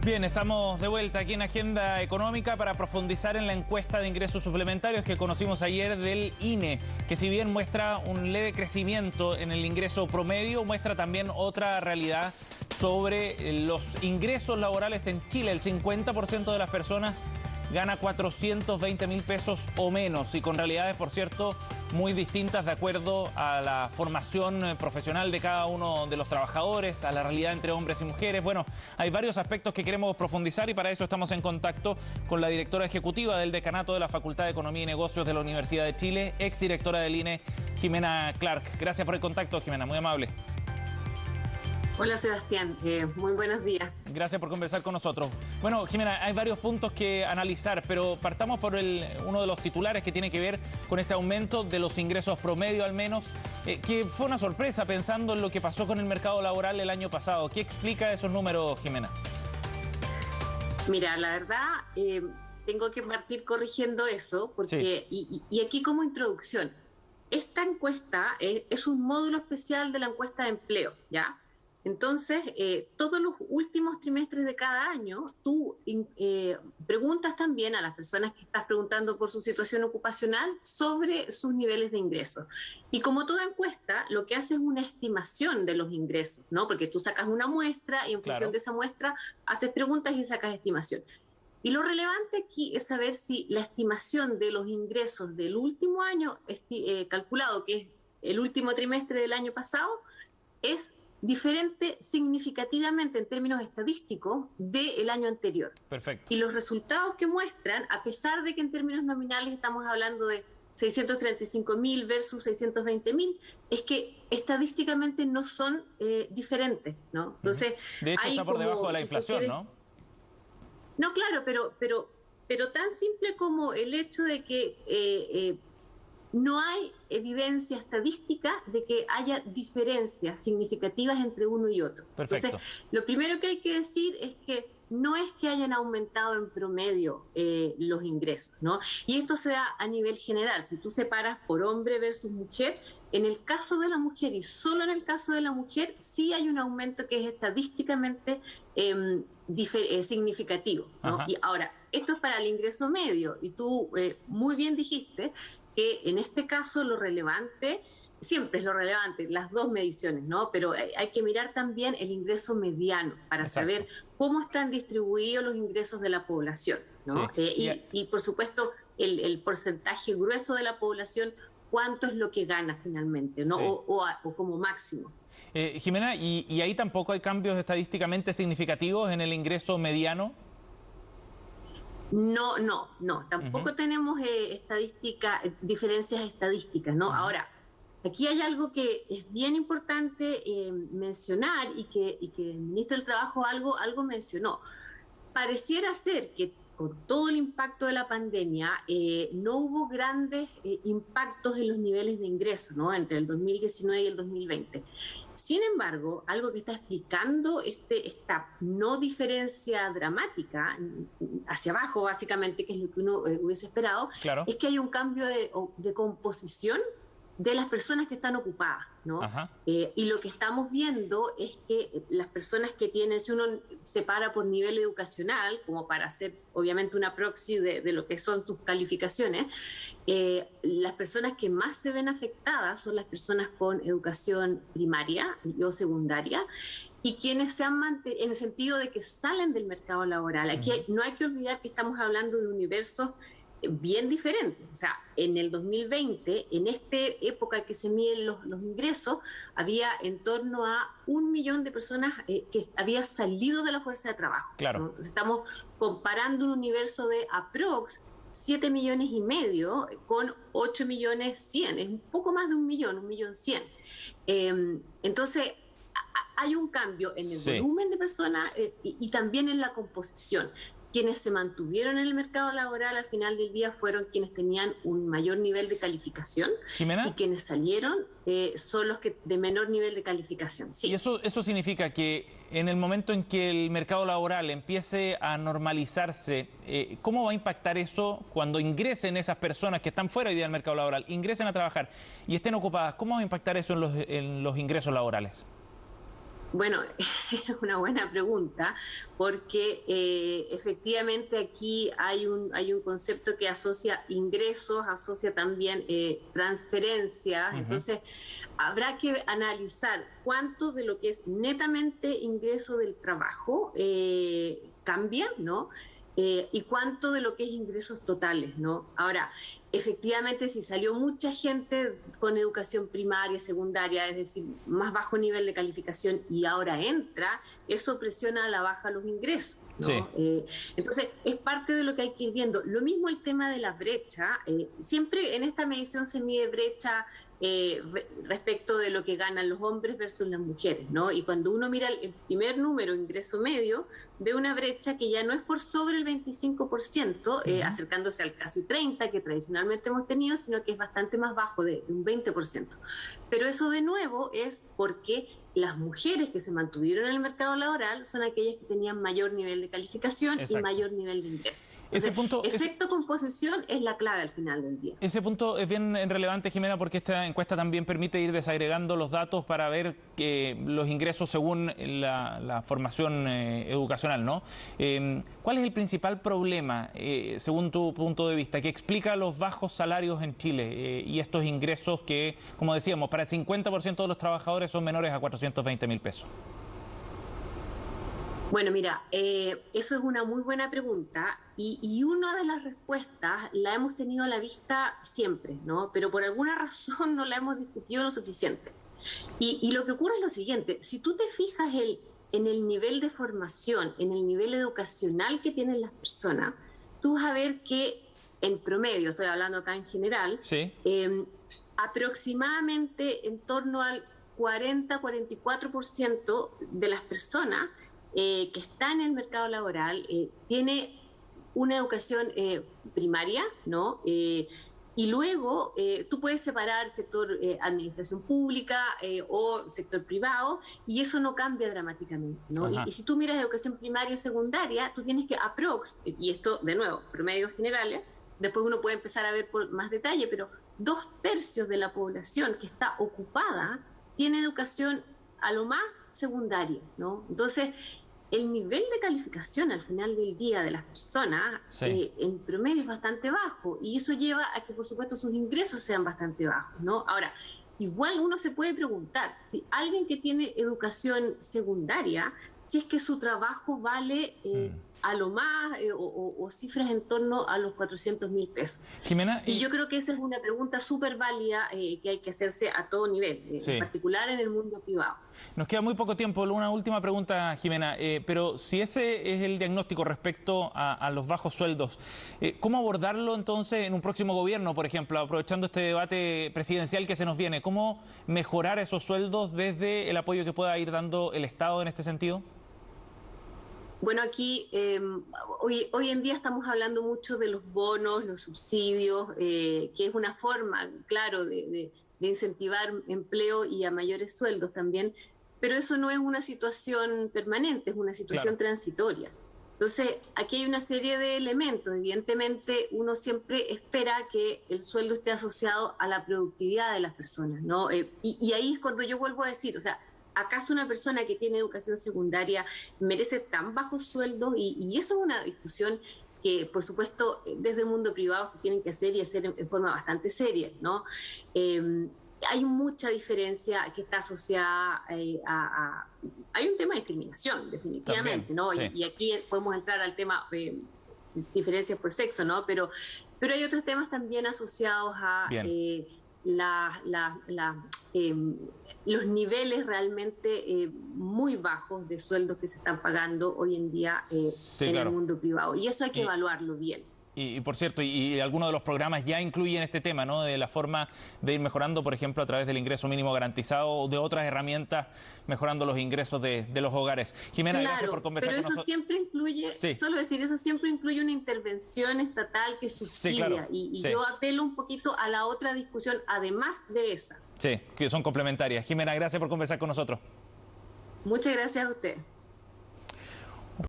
Bien, estamos de vuelta aquí en Agenda Económica para profundizar en la encuesta de ingresos suplementarios que conocimos ayer del INE, que si bien muestra un leve crecimiento en el ingreso promedio, muestra también otra realidad sobre los ingresos laborales en Chile. El 50% de las personas gana 420.000 pesos o menos, y con realidades, por cierto, muy distintas de acuerdo a la formación profesional de cada uno de los trabajadores, a la realidad entre hombres y mujeres. Bueno, hay varios aspectos que queremos profundizar y para eso estamos en contacto con la directora ejecutiva del Decanato de la Facultad de Economía y Negocios de la Universidad de Chile, exdirectora del INE, Jimena Clark. Gracias por el contacto, Jimena, muy amable. Hola Sebastián, muy buenos días. Gracias por conversar con nosotros. Bueno, Jimena, hay varios puntos que analizar, pero partamos por uno de los titulares que tiene que ver con este aumento de los ingresos promedio al menos, que fue una sorpresa pensando en lo que pasó con el mercado laboral el año pasado. ¿Qué explica esos números, Jimena? Mira, la verdad, tengo que partir corrigiendo eso, porque y aquí como introducción, esta encuesta es un módulo especial de la encuesta de empleo, ¿ya? Entonces, todos los últimos trimestres de cada año, tú preguntas también a las personas que estás preguntando por su situación ocupacional sobre sus niveles de ingresos. Y como toda encuesta, lo que hace es una estimación de los ingresos, ¿no? Porque tú sacas una muestra y en función de esa muestra haces preguntas y sacas estimación. Y lo relevante aquí es saber si la estimación de los ingresos del último año calculado, que es el último trimestre del año pasado, es diferente significativamente en términos estadísticos del año anterior. Perfecto. Y los resultados que muestran, a pesar de que en términos nominales estamos hablando de 635.000 versus 620.000, es que estadísticamente no son diferentes, ¿no? Entonces, de hecho, está por debajo de la inflación, ¿no? No, claro, pero tan simple como el hecho de que no hay evidencia estadística de que haya diferencias significativas entre uno y otro. Perfecto. Entonces, lo primero que hay que decir es que no es que hayan aumentado en promedio los ingresos, ¿no? Y esto se da a nivel general. Si tú separas por hombre versus mujer, en el caso de la mujer y solo en el caso de la mujer, sí hay un aumento que es estadísticamente significativo, ¿no? Y ahora, esto es para el ingreso medio, y tú muy bien dijiste que en este caso lo relevante, siempre es lo relevante, las dos mediciones, ¿no? Pero hay que mirar también el ingreso mediano para saber cómo están distribuidos los ingresos de la población, ¿no? Sí. Y por supuesto, el porcentaje grueso de la población, cuánto es lo que gana finalmente, ¿no? Sí. O como máximo. Jimena, ¿y ahí tampoco hay cambios estadísticamente significativos en el ingreso mediano? No, tampoco tenemos diferencias estadísticas, ¿no? Ahora, aquí hay algo que es bien importante mencionar y que el ministro del Trabajo algo mencionó. Pareciera ser que con todo el impacto de la pandemia no hubo grandes impactos en los niveles de ingresos, ¿no? Entre el 2019 y el 2020. Sin embargo, algo que está explicando esta no diferencia dramática hacia abajo, básicamente, que es lo que uno hubiese esperado, es que hay un cambio de composición de las personas que están ocupadas, ¿no? Y lo que estamos viendo es que las personas que tienen, si uno separa por nivel educacional, como para hacer obviamente una proxy de lo que son sus calificaciones, las personas que más se ven afectadas son las personas con educación primaria o secundaria, y quienes se han mantenido, en el sentido de que salen del mercado laboral. Aquí no hay que olvidar que estamos hablando de universos bien diferentes. O sea, en el 2020, en esta época que se miden los ingresos, había en torno a 1 millón de personas que había salido de la fuerza de trabajo, claro, ¿no? Entonces estamos comparando un universo de aprox 7,5 millones con 8,100,000, es un poco más de 1,100,000. Entonces, hay un cambio en el volumen de personas y también en la composición. Quienes se mantuvieron en el mercado laboral al final del día fueron quienes tenían un mayor nivel de calificación. ¿Jimena? Y quienes salieron son los que de menor nivel de calificación. Sí. ¿Y eso significa que en el momento en que el mercado laboral empiece a normalizarse, cómo va a impactar eso cuando ingresen esas personas que están fuera hoy día del mercado laboral, ingresen a trabajar y estén ocupadas? ¿Cómo va a impactar eso en los ingresos laborales? Bueno, es una buena pregunta porque efectivamente aquí hay un concepto que asocia ingresos, asocia también transferencias. Ujú. Entonces, habrá que analizar cuánto de lo que es netamente ingreso del trabajo cambia, ¿no? Y cuánto de lo que es ingresos totales, ¿no? Ahora, efectivamente, si salió mucha gente con educación primaria, secundaria, es decir, más bajo nivel de calificación y ahora entra, eso presiona a la baja los ingresos, Sí, ¿no? Entonces, es parte de lo que hay que ir viendo. Lo mismo el tema de la brecha. Siempre en esta medición se mide brecha respecto de lo que ganan los hombres versus las mujeres, ¿no? Y cuando uno mira el primer número, ingreso medio, ve una brecha que ya no es por sobre el 25%, ujú, acercándose al casi 30% que tradicionalmente hemos tenido, sino que es bastante más bajo, de un 20%. Pero eso de nuevo es porque las mujeres que se mantuvieron en el mercado laboral son aquellas que tenían mayor nivel de calificación y exacto. mayor nivel de ingreso. Ese Entonces, punto, ese, efecto composición es la clave al final del día. Ese punto es bien relevante, Jimena, porque esta encuesta también permite ir desagregando los datos para ver los ingresos según la formación educacional, ¿no? ¿Cuál es el principal problema, según tu punto de vista, que explica los bajos salarios en Chile y estos ingresos que, como decíamos, para el 50% de los trabajadores son menores a 420.000 pesos? Bueno, mira, eso es una muy buena pregunta y una de las respuestas la hemos tenido a la vista siempre, ¿no? Pero por alguna razón no la hemos discutido lo suficiente. Y lo que ocurre es lo siguiente, si tú te fijas en el nivel de formación, en el nivel educacional que tienen las personas, tú vas a ver que en promedio, estoy hablando acá en general, Sí. aproximadamente en torno al 40-44% de las personas que están en el mercado laboral tiene una educación primaria, ¿no? Y luego tú puedes separar sector administración pública o sector privado y eso no cambia dramáticamente, ¿no? Ajá. Y si tú miras educación primaria y secundaria, tú tienes que aprox, y esto de nuevo, promedios generales, después uno puede empezar a ver por más detalle, pero 2/3 de la población que está ocupada tiene educación a lo más secundaria, ¿no? Entonces, el nivel de calificación al final del día de las personas Sí. en promedio es bastante bajo y eso lleva a que por supuesto sus ingresos sean bastante bajos, ¿no? Ahora, igual uno se puede preguntar si alguien que tiene educación secundaria, si es que su trabajo vale Mm. a lo más o cifras en torno a los 400.000 pesos. Jimena, Y yo creo que esa es una pregunta súper válida que hay que hacerse a todo nivel, en sí. particular en el mundo privado. Nos queda muy poco tiempo. Una última pregunta, Jimena. Pero si ese es el diagnóstico respecto a los bajos sueldos, ¿cómo abordarlo entonces en un próximo gobierno, por ejemplo, aprovechando este debate presidencial que se nos viene? ¿Cómo mejorar esos sueldos desde el apoyo que pueda ir dando el Estado en este sentido? Bueno, aquí hoy en día estamos hablando mucho de los bonos, los subsidios, que es una forma, claro, de incentivar empleo y a mayores sueldos también, pero eso no es una situación permanente, es una Claro. situación transitoria. Entonces, aquí hay una serie de elementos. Evidentemente, uno siempre espera que el sueldo esté asociado a la productividad de las personas, ¿no? Y ahí es cuando yo vuelvo a decir, o sea, ¿acaso una persona que tiene educación secundaria merece tan bajos sueldos? Y eso es una discusión que, por supuesto, desde el mundo privado se tienen que hacer y hacer en forma bastante seria, ¿no? Hay mucha diferencia que está asociada hay un tema de discriminación, También, definitivamente, ¿no? sí. Y aquí podemos entrar al tema de diferencias por sexo, ¿no? Pero hay otros temas también asociados a Bien. la, la, la, eh, los niveles realmente muy bajos de sueldos que se están pagando hoy en día Sí, en el claro. mundo privado. Y eso hay que Y, evaluarlo bien. por cierto, y algunos de los programas ya incluyen este tema, ¿no? De la forma de ir mejorando, por ejemplo, a través del ingreso mínimo garantizado o de otras herramientas, mejorando los ingresos de los hogares. Jimena, gracias por Claro, conversar pero con eso nosotros. siempre incluye, Sí, solo decir, eso siempre incluye una intervención estatal que sí, claro. subsidia. Y Sí, yo apelo un poquito a la otra discusión, además de esa. sí, que son complementarias. Jimena, gracias por conversar con nosotros. Muchas gracias a usted.